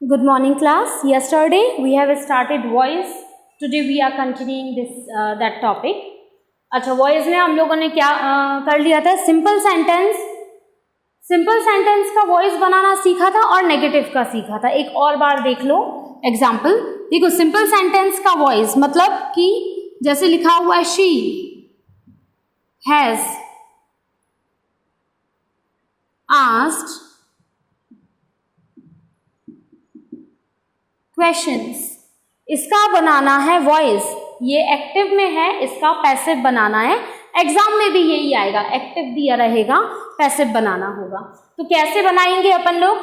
Good morning class. Yesterday we have started voice. Today we are continuing that topic. अच्छा, voice में हम लोगों ने क्या कर लिया था? सिंपल सेंटेंस का वॉइस बनाना सीखा था और नेगेटिव का सीखा था. एक और बार देख लो एग्जाम्पल. देखो, सिंपल सेंटेंस का वॉइस मतलब कि जैसे लिखा हुआ है शी हैज आस्क्ड क्वेश्चंस, इसका बनाना है वॉइस. ये एक्टिव में है, इसका पैसिव बनाना है. एग्जाम में भी यही आएगा, एक्टिव दिया रहेगा, पैसिव बनाना होगा. तो कैसे बनाएंगे अपन लोग?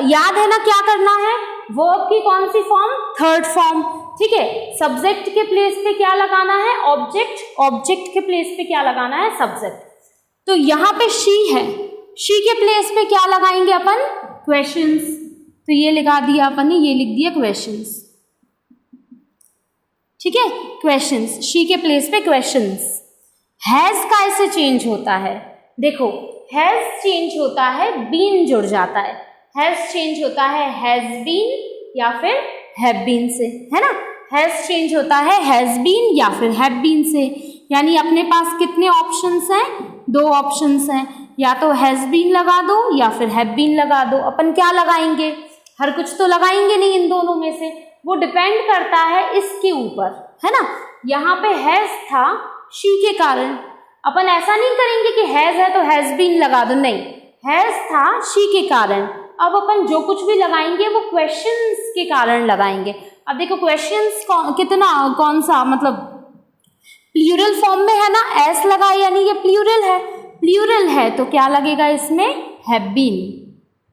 याद है ना क्या करना है? वर्ब की कौन सी फॉर्म? Third form. ठीक है. सब्जेक्ट के प्लेस पे क्या लगाना है? ऑब्जेक्ट. ऑब्जेक्ट के प्लेस पे क्या लगाना है? सब्जेक्ट. तो यहाँ पे शी है, शी के प्लेस पे क्या लगाएंगे अपन? क्वेश्चंस. तो ये लगा दिया अपन ने, ये लिख दिया क्वेश्चंस. ठीक है, क्वेश्चंस. शी के प्लेस पे क्वेश्चंस. हैज का ऐसे चेंज होता है. देखो, हैज चेंज होता है, बीन जुड़ जाता है. हैज चेंज होता है हैज बीन या फिर हैव बीन से, है ना. हैज चेंज होता है हैज बीन या फिर हैव बीन से. यानी अपने पास कितने ऑप्शंस हैं? दो ऑप्शंस हैं. या तो हैज बीन लगा दो या फिर हैव बीन लगा दो. अपन क्या लगाएंगे? हर कुछ तो लगाएंगे नहीं इन दोनों में से. वो डिपेंड करता है इसके ऊपर, है ना. यहाँ पे हैज था शी के कारण. अपन ऐसा नहीं करेंगे कि हैज है तो हैज बीन लगा दो, नहीं. हैज था शी के कारण. अब अपन जो कुछ भी लगाएंगे वो क्वेश्चंस के कारण लगाएंगे. अब देखो, क्वेश्चंस कितना, कौन सा, मतलब प्लूरल फॉर्म में है ना. एस लगा, यानी ये प्लूरल है. प्लूरल है तो क्या लगेगा इसमें? Have been.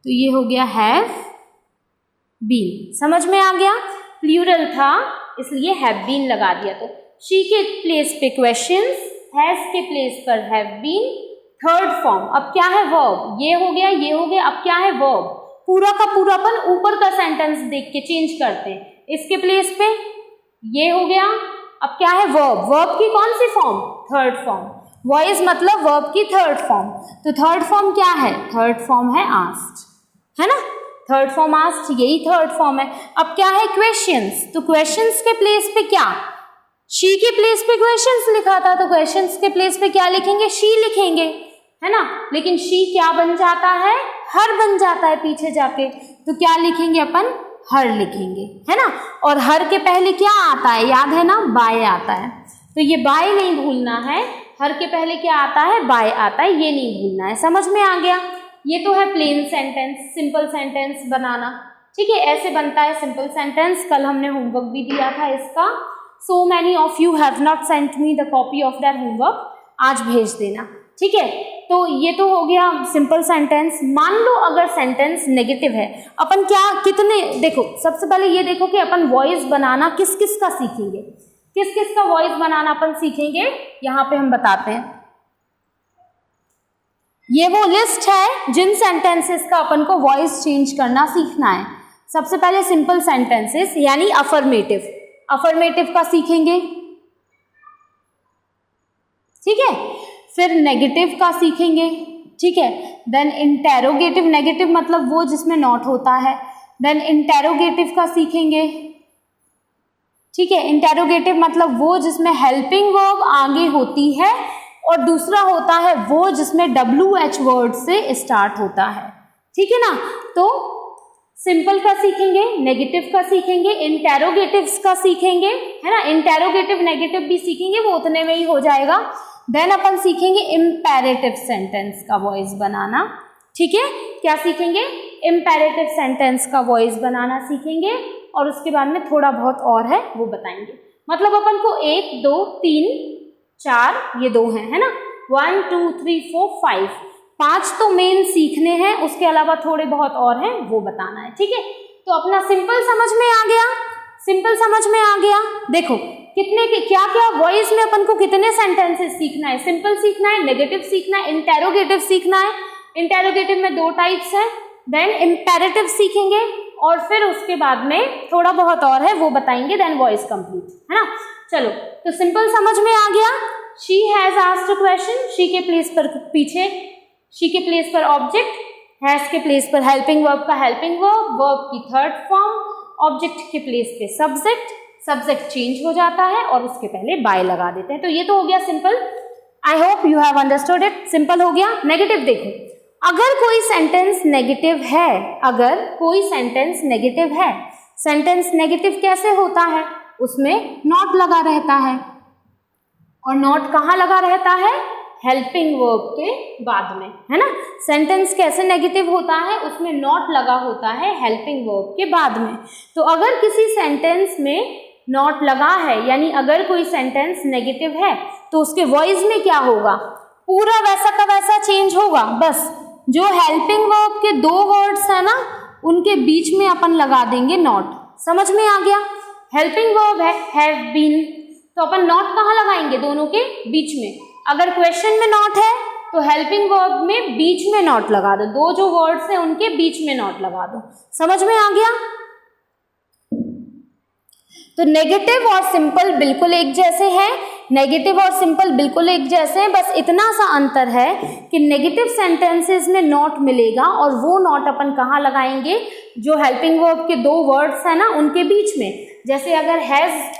तो ये हो गया हैव बीन. समझ में आ गया? प्लूरल था इसलिए हैव बीन लगा दिया. तो शी के प्लेस पे क्वेश्चंस, हैज के प्लेस पर हैव बीन. Third form. अब क्या है? वर्ब. ये हो गया, ये हो गया. अब क्या है? वर्ब. पूरा का पूरा अपन ऊपर का सेंटेंस देख के चेंज करते हैं. इसके प्लेस पे ये हो गया. अब क्या है? वर्ब. वर्ब की कौन सी फॉर्म? Third form. वॉइस मतलब वर्ब की थर्ड फॉर्म. तो थर्ड फॉर्म क्या है? थर्ड फॉर्म है आस्क्ड, है ना. थर्ड फॉर्म आस्क्ड, यही थर्ड फॉर्म है. अब क्या है? क्वेश्चंस. तो क्वेश्चंस के प्लेस पे क्या? शी के प्लेस पे क्वेश्चंस लिखा था, तो क्वेश्चंस के प्लेस पे क्या लिखेंगे? शी लिखेंगे, है ना. लेकिन शी क्या बन जाता है? हर बन जाता है पीछे जाके. तो क्या लिखेंगे अपन? हर लिखेंगे, है ना. और हर के पहले क्या आता है? याद है ना? बाय आता है. तो ये बाय नहीं भूलना है. हर के पहले क्या आता है? बाय आता है. ये नहीं भूलना है. समझ में आ गया? ये तो है प्लेन सेंटेंस, सिंपल सेंटेंस बनाना. ठीक है, ऐसे बनता है सिंपल सेंटेंस. कल हमने होमवर्क भी दिया था इसका. So many of you have not sent me the copy of that homework. आज भेज देना. ठीक है. तो ये तो हो गया सिंपल सेंटेंस. मान लो अगर सेंटेंस नेगेटिव है, अपन क्या, कितने, देखो सबसे पहले ये देखो कि अपन वॉइस बनाना किस किस का सीखेंगे. किस किस का वॉइस बनाना अपन सीखेंगे, यहाँ पे हम बताते हैं. ये वो लिस्ट है जिन सेंटेंसेस का अपन को वॉइस चेंज करना सीखना है. सबसे पहले सिंपल सेंटेंसेस यानी अफर्मेटिव. अफर्मेटिव का सीखेंगे, ठीक है. फिर नेगेटिव का सीखेंगे, ठीक है. Then interrogative. नेगेटिव मतलब वो जिसमें नॉट होता है. देन इंटेरोगेटिव का सीखेंगे, ठीक है. इंटेरोगेटिव मतलब वो जिसमें हेल्पिंग वर्ब आगे होती है, और दूसरा होता है वो जिसमें WH वर्ड से स्टार्ट होता है. ठीक है ना. तो सिंपल का सीखेंगे, नेगेटिव का सीखेंगे, इंटेरोगेटिव्स का सीखेंगे, है ना. इंटेरोगेटिव नेगेटिव भी सीखेंगे, वो उतने में ही हो जाएगा. देन अपन सीखेंगे इम्पेरेटिव सेंटेंस का वॉइस बनाना. ठीक है. क्या सीखेंगे? इम्पेरेटिव सेंटेंस का वॉइस बनाना सीखेंगे. और उसके बाद में थोड़ा बहुत और है वो बताएंगे. मतलब अपन को 1 2 3 4, ये 2 हैं, है ना. 1 2 3 4 5, 5 तो मेन सीखने हैं. उसके अलावा थोड़े बहुत और हैं, वो बताना है. ठीक है. तो अपना सिंपल समझ में आ गया. सिंपल समझ में आ गया. देखो कितने के क्या क्या वॉइस में अपन को कितने सेंटेंसेस सीखना है. सिंपल सीखना है, नेगेटिव सीखना है, इंटेरोगेटिव सीखना है. इंटेरोगेटिव में 2 टाइप्स है. देन इम्पेरेटिव सीखेंगे और फिर उसके बाद में थोड़ा बहुत और है वो बताएंगे. देन वॉइस कंप्लीट, है ना. चलो, तो सिंपल समझ में आ गया. She has asked a question. She के प्लेस पर पीछे, शी के प्लेस पर ऑब्जेक्ट, हैज के प्लेस पर हेल्पिंग वर्ब का हेल्पिंग वर्ब, वर्ब की थर्ड फॉर्म, ऑब्जेक्ट के प्लेस पे सब्जेक्ट, सब्जेक्ट चेंज हो जाता है और उसके पहले बाय लगा देते हैं। तो ये तो हो गया simple. I hope you have understood it. Simple हो गया। नेगेटिव देखो, अगर कोई सेंटेंस नेगेटिव है, अगर कोई सेंटेंस नेगेटिव है, सेंटेंस नेगेटिव कैसे होता है, उसमें नॉट लगा रहता है, और नॉट कहाँ लगा रहता है, हेल्पिंग वर्ब के बाद में, है ना। सेंटेंस कैसे नेगेटिव होता है, उसमें नॉट लगा होता है हेल्पिंग वर्ब के बाद में। तो अगर किसी सेंटेंस में नॉट लगा है, यानी अगर कोई सेंटेंस नेगेटिव है, तो उसके वॉइस में क्या होगा, पूरा वैसा का वैसा चेंज होगा। बस जो हेल्पिंग वर्ब के दो वर्ड्स है ना, उनके बीच में अपन लगा देंगे नॉट। समझ में आ गया। हेल्पिंग वर्ब है हैव बीन, तो अपन नॉट कहाँ लगाएंगे, दोनों के बीच में। अगर क्वेश्चन में नॉट है तो हेल्पिंग वर्ब में बीच में नॉट लगा दो, दो जो वर्ड्स हैं उनके बीच में नॉट लगा दो। समझ में आ गया। तो नेगेटिव और सिंपल बिल्कुल एक जैसे हैं, नेगेटिव और सिंपल बिल्कुल एक जैसे हैं, बस इतना सा अंतर है कि नेगेटिव सेंटेंसेस में नॉट मिलेगा और वो नॉट अपन कहाँ लगाएंगे, जो हेल्पिंग वर्ब के दो वर्ड्स हैं ना उनके बीच में। जैसे अगर हैज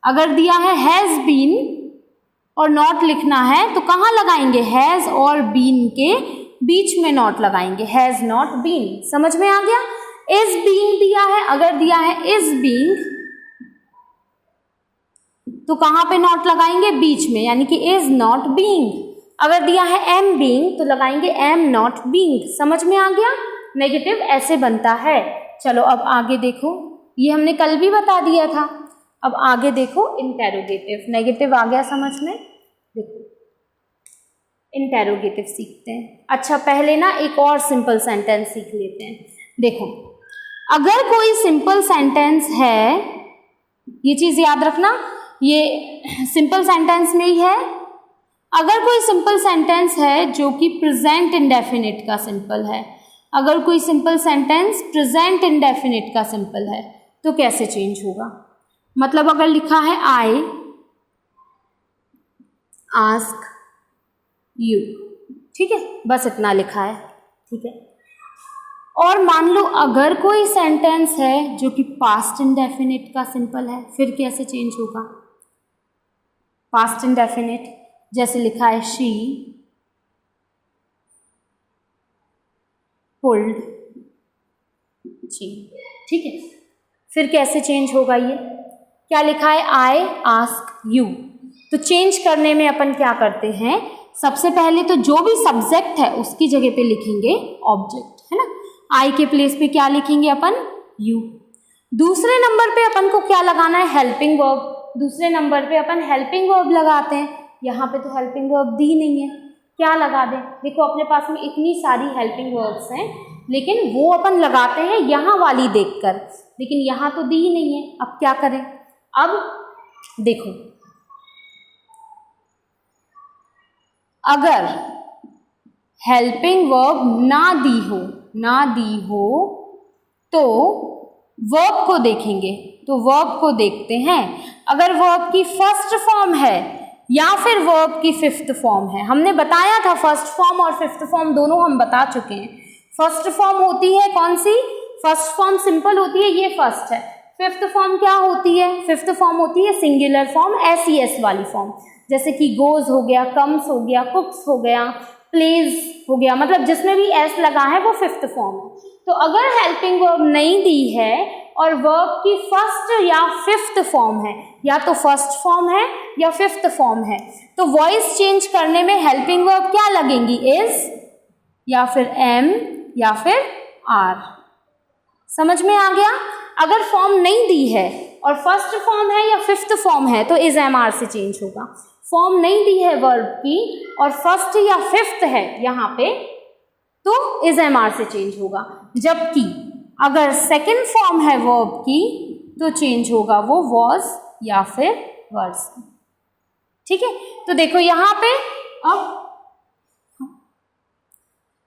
अगर दिया है हैज बीन और नॉट लिखना है तो कहाँ लगाएंगे, हैज और बीन के बीच में नॉट लगाएंगे, हैज नॉट बीन। समझ में आ गया। इज बीइंग दिया है, अगर दिया है इज बीइंग तो कहाँ पे नॉट लगाएंगे, बीच में, यानी कि इज नॉट बीइंग। अगर दिया है एम बीइंग तो लगाएंगे एम नॉट बीइंग। समझ में आ गया। नेगेटिव ऐसे बनता है। चलो अब आगे देखो, ये हमने कल भी बता दिया था। अब आगे देखो इंटेरोगेटिव। नेगेटिव आ गया समझ में। देखो इंटेरोगेटिव सीखते हैं। अच्छा पहले ना एक और सिंपल सेंटेंस सीख लेते हैं। देखो अगर कोई सिंपल सेंटेंस है, ये चीज याद रखना, ये सिंपल सेंटेंस में ही है। अगर कोई सिंपल सेंटेंस है जो कि प्रेजेंट इंडेफिनिट का सिंपल है, अगर कोई सिंपल सेंटेंस प्रेजेंट इंडेफिनिट का सिंपल है तो कैसे चेंज होगा। मतलब अगर लिखा है आई आस्क यू, ठीक है, बस इतना लिखा है, ठीक है। और मान लो अगर कोई सेंटेंस है जो कि पास्ट इंडेफिनिट का सिंपल है, फिर कैसे चेंज होगा। पास्ट इंडेफिनिट जैसे लिखा है शी पुल्ड जी, ठीक है, फिर कैसे चेंज होगा। ये क्या लिखा है, आई आस्क यू। तो चेंज करने में अपन क्या करते हैं, सबसे पहले तो जो भी सब्जेक्ट है उसकी जगह पे लिखेंगे ऑब्जेक्ट, है ना। आई के प्लेस पे क्या लिखेंगे अपन, यू। दूसरे नंबर पे अपन को क्या लगाना है, हेल्पिंग वर्ब। दूसरे नंबर पे अपन हेल्पिंग वर्ब लगाते हैं। यहाँ पे तो हेल्पिंग वर्ब दी नहीं है, क्या लगा दें। देखो अपने पास में इतनी सारी हेल्पिंग वर्ब्स हैं, लेकिन वो अपन लगाते हैं यहाँ वाली देखकर, लेकिन यहाँ तो दी ही नहीं है। अब क्या करें। अब देखो अगर हेल्पिंग वर्ब ना दी हो तो वर्ब को देखेंगे। तो वर्ब को देखते हैं, अगर वर्ब की फर्स्ट फॉर्म है या फिर वर्ब की फिफ्थ फॉर्म है। हमने बताया था फर्स्ट फॉर्म और फिफ्थ फॉर्म दोनों हम बता चुके हैं। फर्स्ट फॉर्म होती है कौन सी, फर्स्ट फॉर्म सिंपल होती है, ये फर्स्ट है। फिफ्थ फॉर्म क्या होती है, फिफ्थ फॉर्म होती है सिंगुलर फॉर्म, एस वाली फॉर्म, जैसे कि गोज हो गया, कम्स हो गया, कुक्स हो गया, प्लेज हो गया, मतलब जिसमें भी एस लगा है वो फिफ्थ फॉर्म है। तो अगर हेल्पिंग वर्ब नहीं दी है और वर्ब की फर्स्ट या फिफ्थ फॉर्म है, या तो फर्स्ट फॉर्म है या फिफ्थ फॉर्म है, तो वॉइस चेंज करने में हेल्पिंग वर्ब क्या लगेंगी, इज या फिर एम या फिर आर। समझ में आ गया। अगर फॉर्म नहीं दी है और फर्स्ट फॉर्म है या फिफ्थ फॉर्म है तो इज एम आर से चेंज होगा। फॉर्म नहीं दी है वर्ब की और फर्स्ट या फिफ्थ है यहाँ पे तो इज एम आर से चेंज होगा। जबकि अगर सेकंड फॉर्म है वर्ब की तो चेंज होगा वो वॉज या फिर वर्स। ठीक है, तो देखो यहाँ पे, अब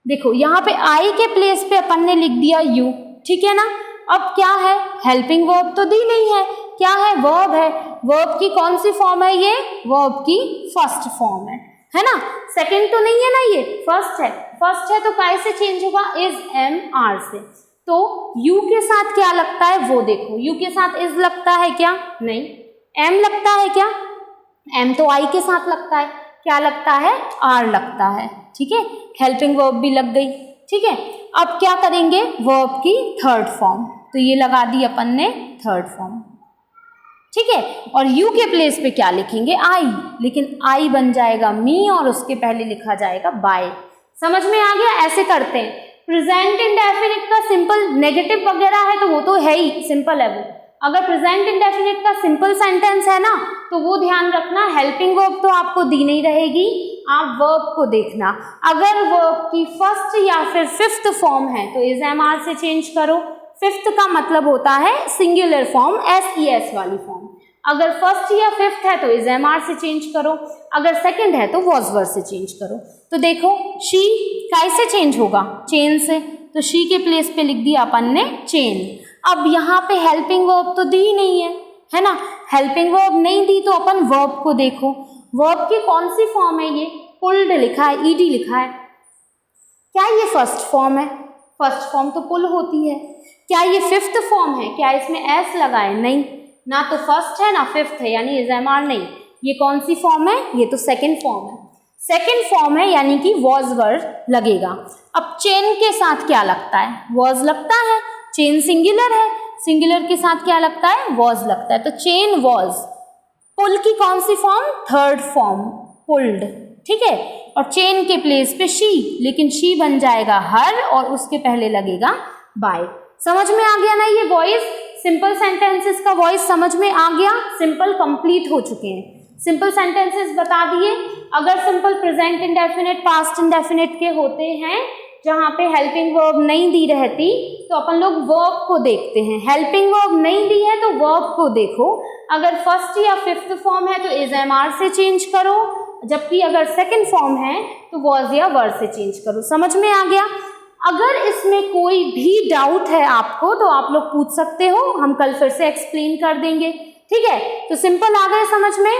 देखो यहाँ पे आई के प्लेस पे अपन ने लिख दिया यू, ठीक है ना। अब क्या है, हेल्पिंग वर्ब तो दी नहीं है, क्या है, वर्ब है। वर्ब की कौन सी फॉर्म है, ये वर्ब की फर्स्ट फॉर्म है है ना, सेकंड तो नहीं है ना, ये फर्स्ट है, फर्स्ट है तो काय से चेंज होगा, इज एम आर से। तो यू के साथ क्या लगता है वो देखो, यू के साथ इज लगता है क्या, नहीं। एम लगता है क्या, एम तो आई के साथ लगता है, क्या लगता है, आर लगता है, ठीक है। हेल्पिंग वर्ब भी लग गई, ठीक है। अब क्या करेंगे, वर्ब की थर्ड फॉर्म, तो ये लगा दी अपन ने थर्ड फॉर्म, ठीक है। और यू के प्लेस पे क्या लिखेंगे, आई, लेकिन आई बन जाएगा मी और उसके पहले लिखा जाएगा बाय। समझ में आ गया, ऐसे करते हैं। प्रेजेंट इंडेफिनिट का सिंपल नेगेटिव वगैरह है तो वो तो है ही, सिंपल है वो। अगर प्रेजेंट इंडेफिनिट का सिंपल सेंटेंस है ना, तो वो ध्यान रखना, हेल्पिंग वर्ब तो आपको दी नहीं रहेगी, आप वर्ब को देखना। अगर वर्ब की फर्स्ट या फिर फिफ्थ फॉर्म है तो इज एम आर से चेंज करो। फिफ्थ का मतलब होता है सिंगुलर फॉर्म, एस वाली फॉर्म। अगर फर्स्ट या फिफ्थ है तो इज एम आर से चेंज करो, अगर सेकंड है तो वॉज वर से चेंज करो। तो देखो शी कैसे चेंज होगा, चेन से, तो शी के प्लेस पे लिख दिया अपन ने चेन। अब यहाँ पे हेल्पिंग वर्ब तो दी नहीं है ना, हेल्पिंग वर्ब नहीं दी तो अपन वर्ब को देखो, वर्ब की कौन सी फॉर्म है, ये पुल्ड लिखा है, ईडी लिखा है, क्या ये फर्स्ट फॉर्म है, फर्स्ट फॉर्म तो पुल होती है। क्या ये फिफ्थ फॉर्म है, क्या इसमें एस लगा है, नहीं, ना तो फर्स्ट है ना फिफ्थ है, यानी इज एम आर नहीं। ये कौन सी फॉर्म है, ये तो सेकंड फॉर्म है, सेकंड फॉर्म है, यानी कि वॉज वर्ड लगेगा। अब चेन के साथ क्या लगता है, वॉज लगता है, चेन सिंगुलर है, सिंगुलर के साथ क्या लगता है, वॉज लगता है, तो चेन वॉज। पुल की कौन सी फॉर्म, थर्ड फॉर्म, पुल्ड, ठीक है। और चेन के प्लेस पे शी, लेकिन शी बन जाएगा हर और उसके पहले लगेगा बाय। समझ में आ गया ना, ये वॉइस सिंपल सेंटेंसेस का वॉइस समझ में आ गया, सिंपल कंप्लीट हो चुके हैं। सिंपल सेंटेंसेस बता दिए। अगर simple present indefinite, past indefinite के होते हैं जहाँ पे हेल्पिंग वर्ब नहीं दी रहती तो अपन लोग वर्ब को देखते हैं, हेल्पिंग वर्ब नहीं दी है तो वर्ब को देखो। अगर फर्स्ट या फिफ्थ फॉर्म है तो इज एम आर से चेंज करो, जबकि अगर सेकंड फॉर्म है तो वॉज या वर से चेंज करो। समझ में आ गया। अगर इसमें कोई भी डाउट है आपको तो आप लोग पूछ सकते हो, हम कल फिर से एक्सप्लेन कर देंगे, ठीक है। तो सिंपल आ गए समझ में।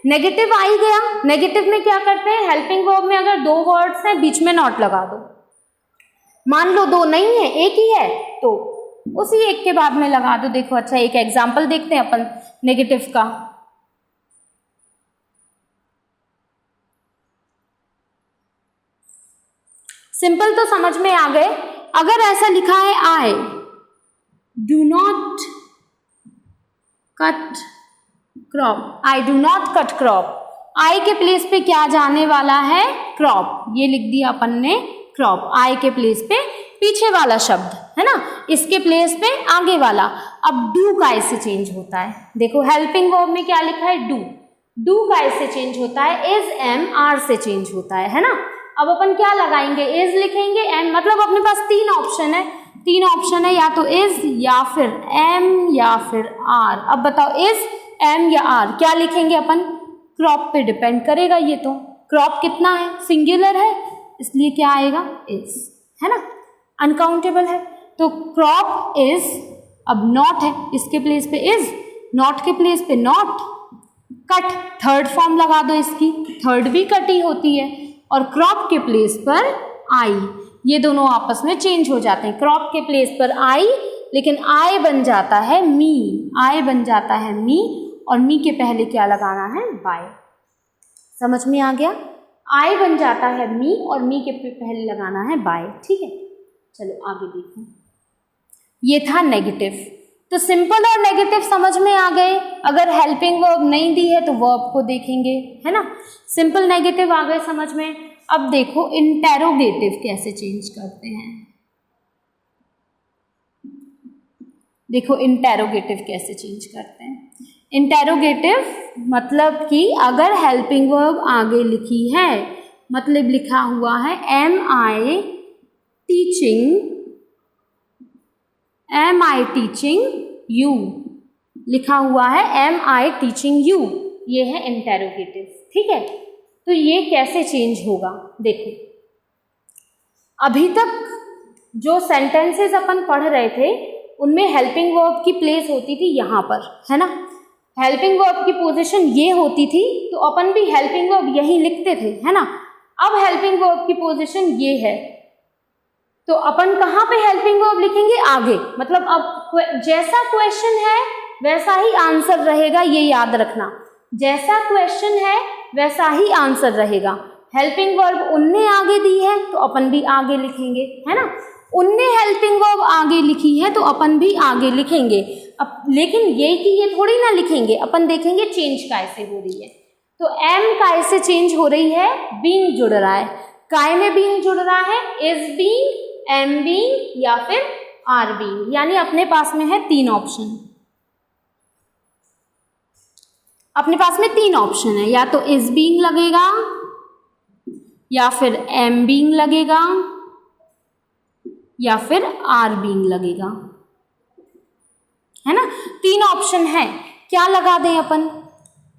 नेगेटिव आ ही गया, नेगेटिव में क्या करते हैं, हेल्पिंग वर्ब में अगर दो वर्ड्स हैं बीच में नॉट लगा दो, मान लो दो नहीं है एक ही है तो उसी एक के बाद में लगा दो। देखो अच्छा एक एग्जाम्पल देखते हैं अपन नेगेटिव का। सिंपल तो समझ में आ गए। अगर ऐसा लिखा है I do not cut crop, I do not cut crop, I के प्लेस पे क्या जाने वाला है, क्रॉप, ये लिख दिया अपन ने क्रॉप। आई के प्लेस पे पीछे वाला शब्द है ना, इसके प्लेस पे आगे वाला। अब डू का ऐसे चेंज होता है, देखो हेल्पिंग वर्ब में क्या लिखा है डू, डू का ऐसे चेंज होता है, इज एम आर से चेंज होता है ना। अब अपन क्या लगाएंगे, इज लिखेंगे, एम, मतलब अपने पास तीन ऑप्शन है, तीन ऑप्शन है, या तो इज या फिर एम या फिर आर। अब बताओ इज एम या आर क्या लिखेंगे अपन, क्रॉप पे डिपेंड करेगा। ये तो क्रॉप कितना है, सिंगुलर है, इसलिए क्या आएगा इज, है ना, अनकाउंटेबल है तो क्रॉप इज। अब नॉट है, इसके प्लेस पे इज, नॉट के प्लेस पे नॉट। कट थर्ड फॉर्म लगा दो इसकी, थर्ड भी कटी होती है, और क्रॉप के प्लेस पर आई, ये दोनों आपस में चेंज हो जाते हैं। क्रॉप के प्लेस पर आई, लेकिन आई बन जाता है मी, आई बन जाता है मी, और मी के पहले क्या लगाना है, बाय। समझ में आ गया, आई बन जाता है मी और मी के पहले लगाना है बाय, ठीक है। चलो आगे देखो, ये था नेगेटिव। तो सिंपल और नेगेटिव समझ में आ गए। अगर हेल्पिंग वर्ब नहीं दी है तो वर्ब को देखेंगे, है ना। सिंपल नेगेटिव आ गए समझ में। अब देखो इंटेरोगेटिव कैसे चेंज करते हैं, देखो इंटेरोगेटिव कैसे चेंज करते हैं। इंटेरोगेटिव मतलब कि अगर हेल्पिंग वर्ब आगे लिखी है, मतलब लिखा हुआ है एम आई टीचिंग यू, लिखा हुआ है एम आई टीचिंग यू, ये है इंटेरोगेटिव, ठीक है। तो ये कैसे चेंज होगा, देखो अभी तक जो सेंटेंसेस अपन पढ़ रहे थे उनमें हेल्पिंग वर्ब की प्लेस होती थी यहाँ पर, है ना। हेल्पिंग वर्ब की पोजीशन ये होती थी तो अपन भी हेल्पिंग वर्ब यही लिखते थे, है ना। अब हेल्पिंग वर्ब की पोजीशन ये है तो अपन कहाँ पे हेल्पिंग वर्ब लिखेंगे, आगे। मतलब अब जैसा क्वेश्चन है वैसा ही आंसर रहेगा, ये याद रखना। जैसा क्वेश्चन है वैसा ही आंसर रहेगा। हेल्पिंग वर्ब उनने आगे दी है तो अपन भी आगे लिखेंगे, है ना। उनने हेल्पिंग वर्ब आगे लिखी है तो अपन भी आगे लिखेंगे। अब लेकिन ये कि ये थोड़ी ना लिखेंगे, अपन देखेंगे चेंज कैसे हो रही है। तो एम काय से चेंज हो रही है, बीइंग जुड़ रहा है। काय में बीइंग जुड़ रहा है, इज बीइंग, एम बीइंग या फिर आर बीइंग। यानी अपने पास में है 3 ऑप्शन। अपने पास में 3 ऑप्शन है, या तो इज बीइंग लगेगा या फिर एम बीइंग लगेगा या फिर आर बीइंग लगेगा, है ना। 3 ऑप्शन है, क्या लगा दें अपन।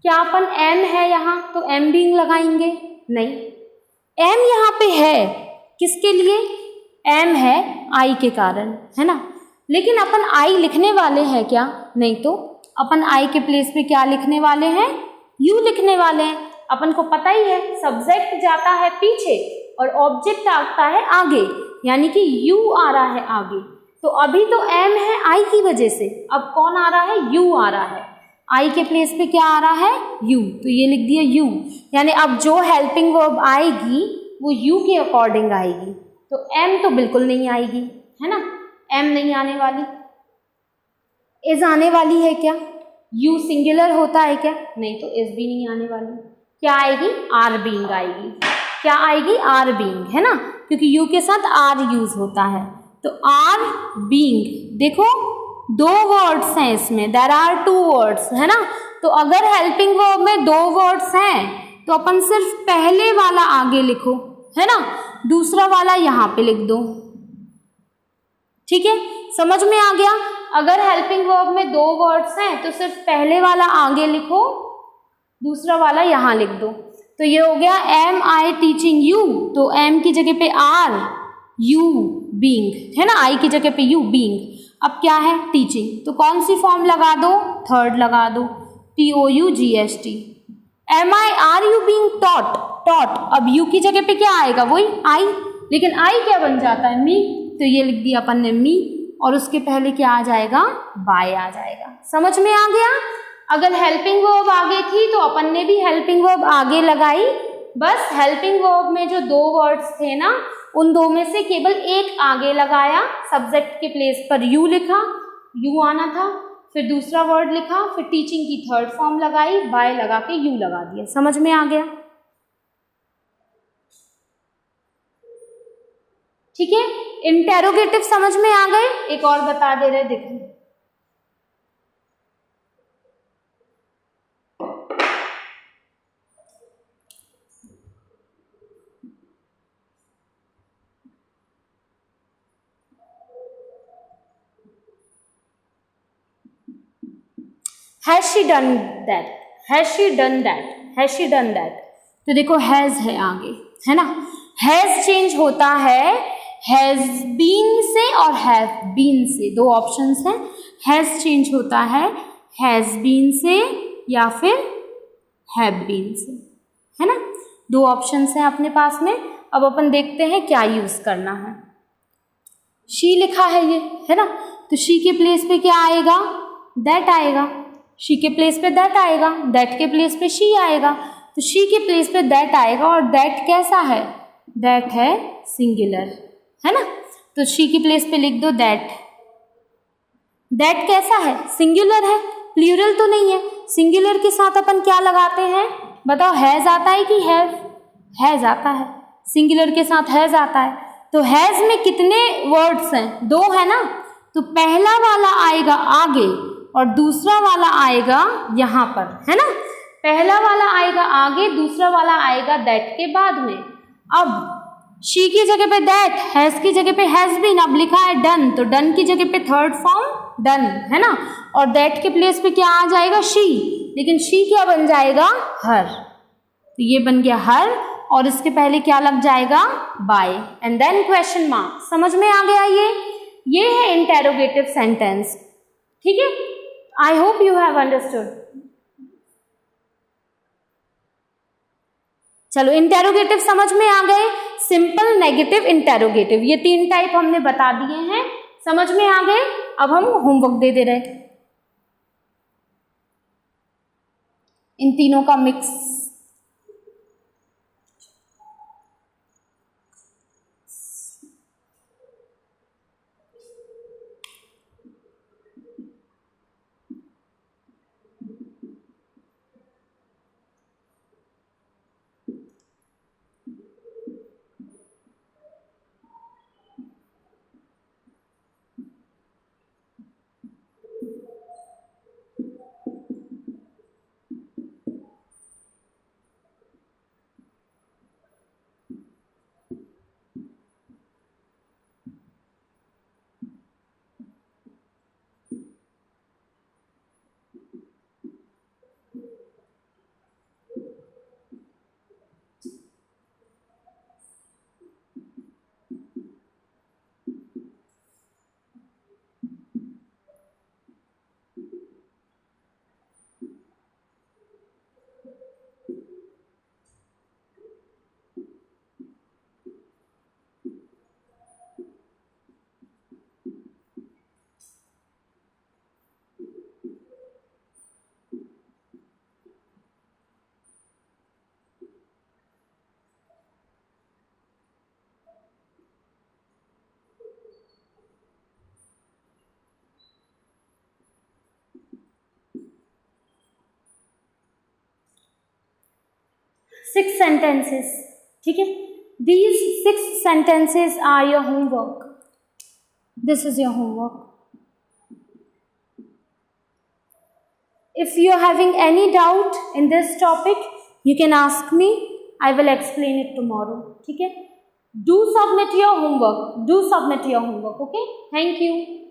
क्या अपन एम है यहाँ तो एम बीइंग लगाएंगे, नहीं। एम यहाँ पे है किसके लिए, एम है आई के कारण, है ना। लेकिन अपन आई लिखने वाले हैं क्या, नहीं। तो अपन आई के प्लेस पे क्या लिखने वाले हैं, यू लिखने वाले हैं। अपन को पता ही है सब्जेक्ट जाता है पीछे और ऑब्जेक्ट आता है आगे, यानी कि यू आ रहा है आगे। तो अभी तो एम है आई की वजह से, अब कौन आ रहा है, यू आ रहा है। आई के प्लेस पे क्या आ रहा है, यू, तो ये लिख दिया यू। यानी अब जो हेल्पिंग वर्ब आएगी वो यू के अकॉर्डिंग आएगी। तो एम तो बिल्कुल नहीं आएगी, है ना, एम नहीं आने वाली। इज आने वाली है क्या, यू सिंगुलर होता है क्या, नहीं। तो इज भी नहीं आने वाली। क्या आएगी, आर बीइंग आएगी। क्या आएगी, आर बीइंग, है ना, क्योंकि यू के साथ आर यूज होता है। तो आर बीइंग, देखो 2 वर्ड्स हैं इसमें, देयर आर 2 वर्ड्स, है ना। तो अगर हेल्पिंग वर्ब में 2 वर्ड्स हैं तो अपन सिर्फ पहले वाला आगे लिखो, है ना, दूसरा वाला यहाँ पे लिख दो। ठीक है, समझ में आ गया। अगर हेल्पिंग वर्ब में 2 वर्ड्स हैं तो सिर्फ पहले वाला आगे लिखो, दूसरा वाला यहाँ लिख दो। तो ये हो गया एम आई टीचिंग यू, तो एम की जगह पे आर, यू बीइंग, है ना, आई की जगह पे यू बीइंग। अब क्या है, टीचिंग, तो कौन सी फॉर्म लगा दो, थर्ड लगा दो, TOUGST। Am I are you being taught, taught, अब यू की जगह पे क्या आएगा, वही आई, लेकिन आई क्या बन जाता है, मी, तो ये लिख दिया अपन ने मी, और उसके पहले क्या आ जाएगा, बाय आ जाएगा। समझ में आ गया। अगर हेल्पिंग वर्ब आगे थी तो अपन ने भी हेल्पिंग वर्ब आगे लगाई। बस हेल्पिंग वर्ब में जो 2 वर्ड्स थे ना, उन 2 में से केवल एक आगे लगाया, सब्जेक्ट के प्लेस पर यू लिखा, यू आना था, फिर दूसरा वर्ड लिखा, फिर टीचिंग की थर्ड फॉर्म लगाई, बाय लगा के यू लगा दिया। समझ में आ गया, ठीक है। इंटेरोगेटिव समझ में आ गए। एक और बता दे रहे, देखो has she done that, has she done that, has she done that. तो देखो हैज है आगे, है ना। हैज चेंज होता है हैज बीन से और हैव बीन से, 2 ऑप्शंस हैं। हैज चेंज होता है हैज बीन से या फिर हैव बीन से, है ना। 2 ऑप्शंस हैं अपने पास में। अब अपन देखते हैं क्या यूज करना है। शी लिखा है ये, है ना, तो शी के प्लेस पे क्या आएगा, दैट आएगा। शी के प्लेस पे दैट आएगा, दैट के प्लेस पे शी आएगा। तो शी के प्लेस पे दैट आएगा, और दैट कैसा है, दैट है सिंगुलर, है ना। तो शी की प्लेस पे लिख दो दैट। दैट कैसा है, सिंगुलर है, प्लूरल तो नहीं है। सिंगुलर के साथ अपन क्या लगाते हैं, बताओ, हैज आता है कि हैव, हैज आता है। सिंगुलर के साथ हैज आता है। तो हैज में कितने वर्ड्स हैं, 2 है ना। तो पहला वाला आएगा आगे और दूसरा वाला आएगा यहाँ पर, है ना। पहला वाला आएगा आगे, दूसरा वाला आएगा दैट के बाद में। अब शी की जगह पे दैट, हैज की जगह पे हैज बीन, अब लिखा है डन, तो डन की जगह पे थर्ड फॉर्म डन, है ना। और दैट के प्लेस पे क्या आ जाएगा, शी, लेकिन शी क्या बन जाएगा, हर। तो ये बन गया हर, और इसके पहले क्या लग जाएगा, by, and then question mark. समझ में आ गया। ये है इंटेरोगेटिव सेंटेंस, ठीक है। I hope you have understood. चलो इंटेरोगेटिव समझ में आ गए, सिंपल, नेगेटिव, इंटेरोगेटिव, ये 3 टाइप हमने बता दिए हैं, समझ में आ गए। अब हम होमवर्क दे रहे, इन तीनों का मिक्स। सिक्स सेंटेंसेस, ठीक है। These 6 sentences are your homework. This is your homework. If you are having any doubt in this topic, you can ask me. I will explain it tomorrow. ठीक है? Do submit your homework. Do submit your homework. Okay? Thank you.